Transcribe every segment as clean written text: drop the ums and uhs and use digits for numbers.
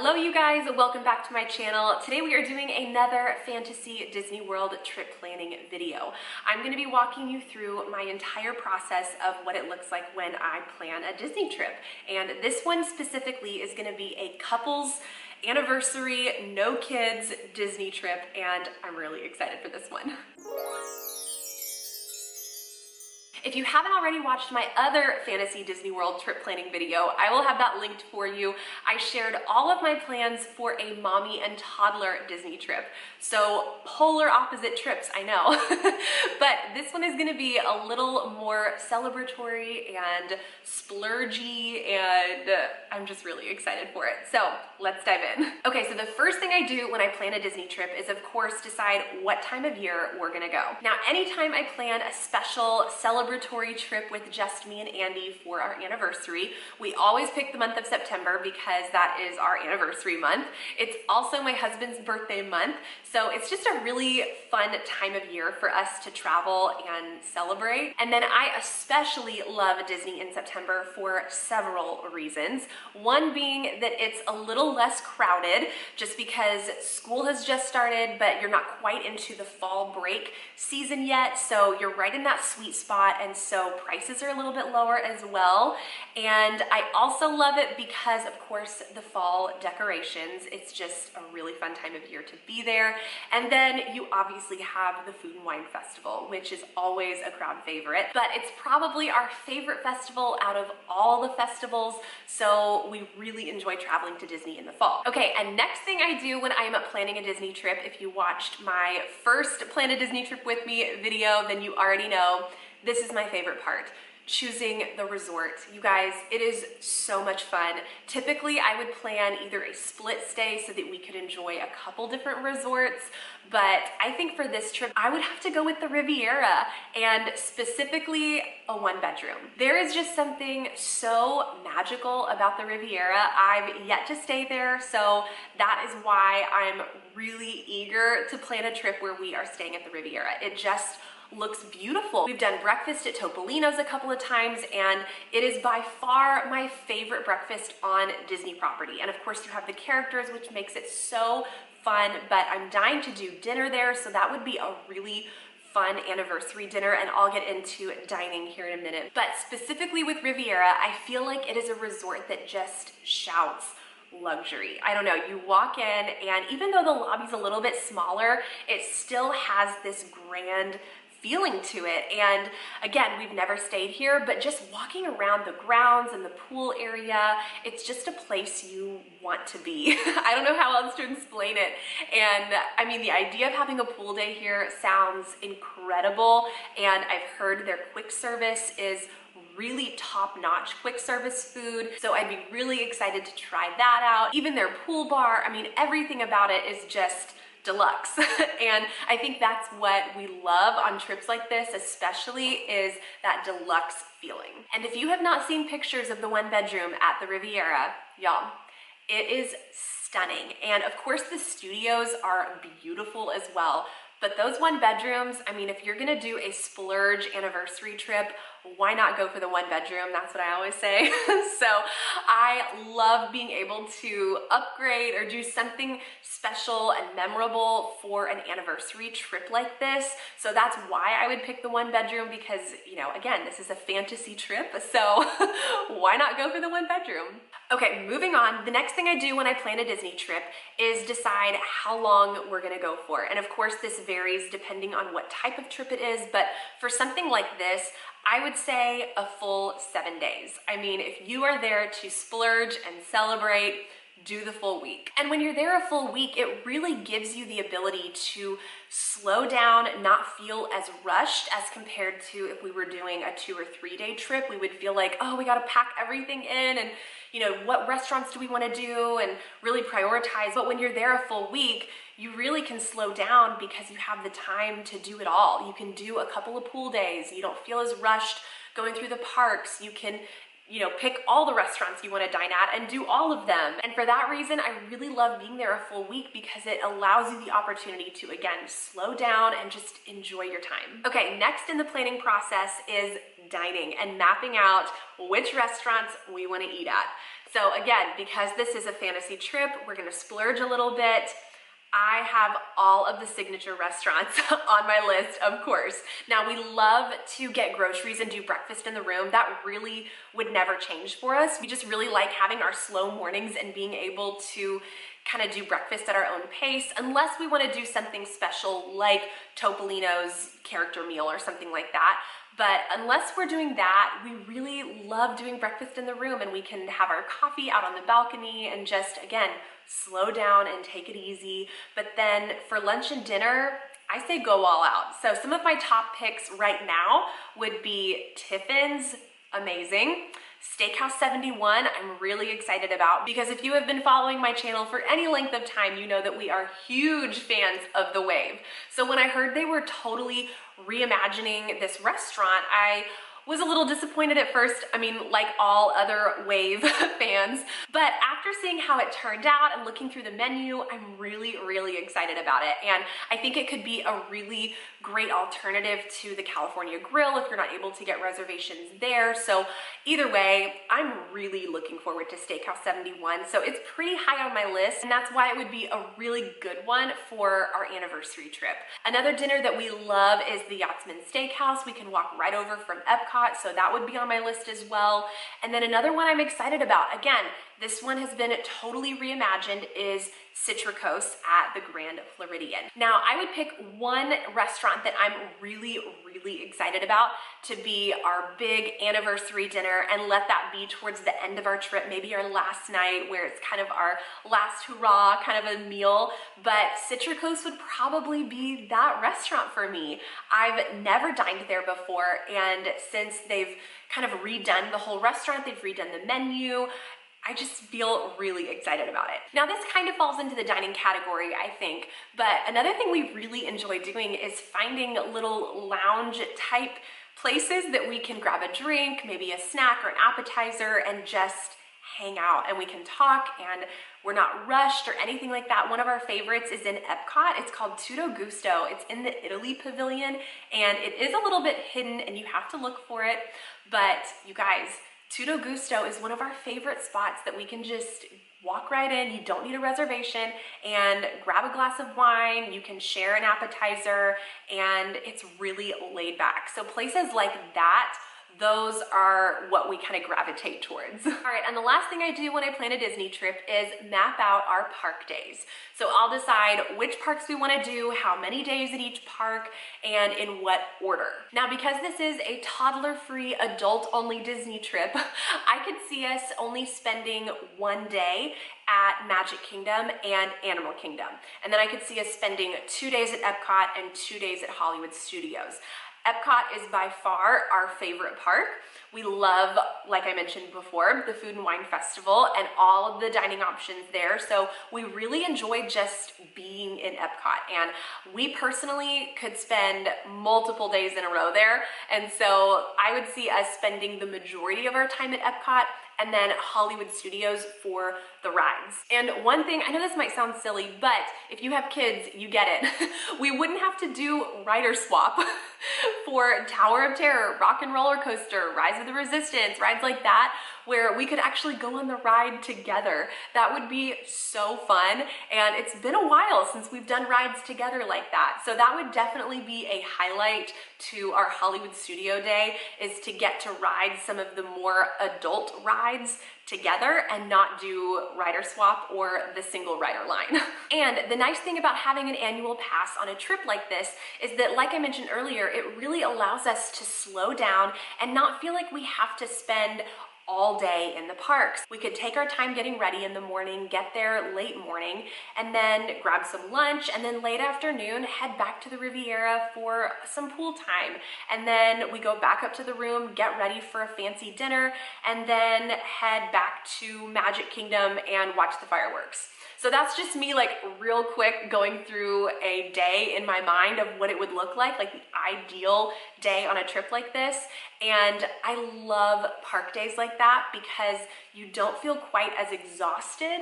Hello you guys, welcome back to my channel. Today we are doing another Fantasy Disney World trip planning video. I'm going to be walking you through my entire process of what it looks like when I plan a Disney trip. And this one specifically is going to be a couples anniversary, no kids Disney trip, and I'm really excited for this one. If you haven't already watched my other Fantasy Disney World trip planning video, I will have that linked for you. I shared all of my plans for a mommy and toddler Disney trip. So polar opposite trips, I know. But this one is gonna be a little more celebratory and splurgy, and I'm just really excited for it. So let's dive in. Okay, so the first thing I do when I plan a Disney trip is of course decide what time of year we're gonna go. Now, anytime I plan a special celebratory trip with just me and Andy for our anniversary, we always pick the month of September because that is our anniversary month. It's also my husband's birthday month, so it's just a really fun time of year for us to travel and celebrate. And then I especially love Disney in September for several reasons. One being that it's a little less crowded just because school has just started, but you're not quite into the fall break season yet, so you're right in that sweet spot, and so prices are a little bit lower as well. And I also love it because, of course, the fall decorations, it's just a really fun time of year to be there. And then you obviously have the Food and Wine Festival, which is always a crowd favorite, but it's probably our favorite festival out of all the festivals, so we really enjoy traveling to Disney in the fall. Okay, and next thing I do when I'm planning a Disney trip, if you watched my first Plan a Disney Trip with Me video, then you already know this is my favorite part. Choosing the resort. You guys, it is so much fun. Typically, I would plan either a split stay so that we could enjoy a couple different resorts, but I think for this trip, I would have to go with the Riviera, and specifically a one-bedroom. There is just something so magical about the Riviera. I've yet to stay there, so that is why I'm really eager to plan a trip where we are staying at the Riviera. It just looks beautiful. We've done breakfast at Topolino's a couple of times, and it is by far my favorite breakfast on Disney property. And of course you have the characters, which makes it so fun, but I'm dying to do dinner there, so that would be a really fun anniversary dinner, and I'll get into dining here in a minute. But specifically with Riviera, I feel like it is a resort that just shouts luxury. I don't know, you walk in, and even though the lobby's a little bit smaller, it still has this grand feeling to it. And again, we've never stayed here, but just walking around the grounds and the pool area, it's just a place you want to be. I don't know how else to explain it. And I mean, the idea of having a pool day here sounds incredible, and I've heard their quick service is really top-notch quick service food, so I'd be really excited to try that out. Even their pool bar, I mean, everything about it is just deluxe. And I think that's what we love on trips like this, especially, is that deluxe feeling. And if you have not seen pictures of the one bedroom at the Riviera, y'all, it is stunning. And of course the studios are beautiful as well. But those one bedrooms, I mean, if you're gonna do a splurge anniversary trip, why not go for the one bedroom? That's what I always say. So I love being able to upgrade or do something special and memorable for an anniversary trip like this. So that's why I would pick the one bedroom, because, you know, again, this is a fantasy trip, so why not go for the one bedroom? Okay, moving on. The next thing I do when I plan a Disney trip is decide how long we're gonna go for. And of course, this varies depending on what type of trip it is, but for something like this, I would say a full 7 days. I mean, if you are there to splurge and celebrate, do the full week. And when you're there a full week, it really gives you the ability to slow down, not feel as rushed as compared to if we were doing a 2 or 3 day trip. We would feel like, oh, we gotta pack everything in, and you know, what restaurants do we wanna do, and really prioritize. But when you're there a full week, you really can slow down because you have the time to do it all. You can do a couple of pool days. You don't feel as rushed going through the parks. You can, you know, pick all the restaurants you want to dine at and do all of them. And for that reason, I really love being there a full week because it allows you the opportunity to, again, slow down and just enjoy your time. Okay, next in the planning process is dining and mapping out which restaurants we want to eat at. So again, because this is a fantasy trip, we're gonna splurge a little bit. I have all of the signature restaurants on my list, of course. Now, we love to get groceries and do breakfast in the room. That really would never change for us. We just really like having our slow mornings and being able to kind of do breakfast at our own pace, unless we want to do something special like Topolino's character meal or something like that. But unless we're doing that, we really love doing breakfast in the room, and we can have our coffee out on the balcony and just, again, slow down and take it easy. But then for lunch and dinner, I say go all out. So some of my top picks right now would be Tiffin's, amazing. Steakhouse 71, I'm really excited about, because if you have been following my channel for any length of time, you know that we are huge fans of The Wave. So when I heard they were totally reimagining this restaurant, I was a little disappointed at first. I mean, like all other Wave fans, but after seeing how it turned out and looking through the menu, I'm really, really excited about it. And I think it could be a really great alternative to the California Grill if you're not able to get reservations there. So either way, I'm really looking forward to Steakhouse 71. So it's pretty high on my list, and that's why it would be a really good one for our anniversary trip. Another dinner that we love is the Yachtsman Steakhouse. We can walk right over from Epcot, so that would be on my list as well. And then another one I'm excited about, again, this one has been totally reimagined, is Citricos at the Grand Floridian. Now, I would pick one restaurant that I'm really, really excited about to be our big anniversary dinner, and let that be towards the end of our trip, maybe our last night, where it's kind of our last hurrah kind of a meal. But Citricos would probably be that restaurant for me. I've never dined there before, and since they've kind of redone the whole restaurant, they've redone the menu, I just feel really excited about it. Now, this kind of falls into the dining category, I think, but another thing we really enjoy doing is finding little lounge type places that we can grab a drink, maybe a snack or an appetizer, and just hang out, and we can talk, and we're not rushed or anything like that. One of our favorites is in Epcot. It's called Tutto Gusto. It's in the Italy Pavilion, and it is a little bit hidden and you have to look for it, but you guys, Tutto Gusto is one of our favorite spots that we can just walk right in. You don't need a reservation, and grab a glass of wine. You can share an appetizer, and it's really laid back. So places like that, those are what we kind of gravitate towards. All right, and the last thing I do when I plan a Disney trip is map out our park days. So I'll decide which parks we want to do, how many days at each park, and in what order. Now, because this is a toddler-free, adult-only Disney trip, I could see us only spending one day at Magic Kingdom and Animal Kingdom. And then I could see us spending 2 days at Epcot and 2 days at Hollywood Studios. Epcot is by far our favorite park. We love, like I mentioned before, the Food and Wine Festival and all of the dining options there. So we really enjoy just being in Epcot. And we personally could spend multiple days in a row there. And so I would see us spending the majority of our time at Epcot, and then Hollywood Studios for the rides. And one thing, I know this might sound silly, but if you have kids, you get it. We wouldn't have to do rider swap for Tower of Terror, Rock and Roller Coaster, Rise of the Resistance, rides like that, where we could actually go on the ride together. That would be so fun, and it's been a while since we've done rides together like that. So that would definitely be a highlight to our Hollywood Studio day, is to get to ride some of the more adult rides together and not do rider swap or the single rider line. And the nice thing about having an annual pass on a trip like this is that, like I mentioned earlier, it really allows us to slow down and not feel like we have to spend all day in the parks. We could take our time getting ready in the morning, get there late morning, and then grab some lunch, and then late afternoon head back to the Riviera for some pool time. And then we go back up to the room, get ready for a fancy dinner, and then head back to Magic Kingdom and watch the fireworks. So that's just me, like, real quick going through a day in my mind of what it would look like the ideal day on a trip like this. And I love park days like that because you don't feel quite as exhausted,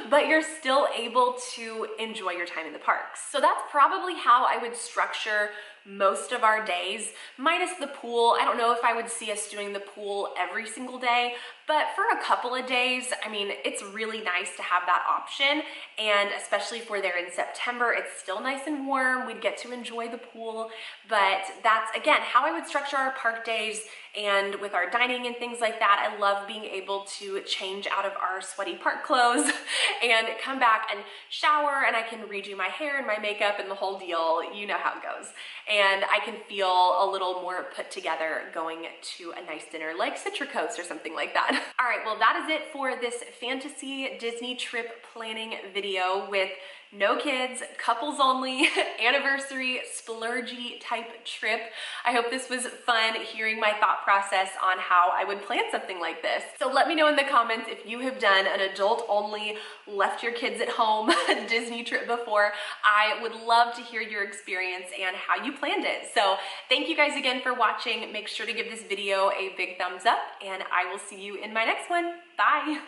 but you're still able to enjoy your time in the parks. So that's probably how I would structure most of our days, minus the pool. I don't know if I would see us doing the pool every single day, but for a couple of days, I mean, it's really nice to have that option. And especially if we're there in September, it's still nice and warm. We'd get to enjoy the pool. But that's, again, how I would structure our park days. And with our dining and things like that, I love being able to change out of our sweaty park clothes and come back and shower, and I can redo my hair and my makeup and the whole deal. You know how it goes. And I can feel a little more put together going to a nice dinner like Citricoats or something like that. All right, well, that is it for this fantasy Disney trip planning video with no kids, couples only, anniversary, splurgy type trip. I hope this was fun hearing my thought process on how I would plan something like this. So let me know in the comments if you have done an adult only, left your kids at home Disney trip before. I would love to hear your experience and how you planned it. So thank you guys again for watching. Make sure to give this video a big thumbs up, and I will see you in my next one. Bye.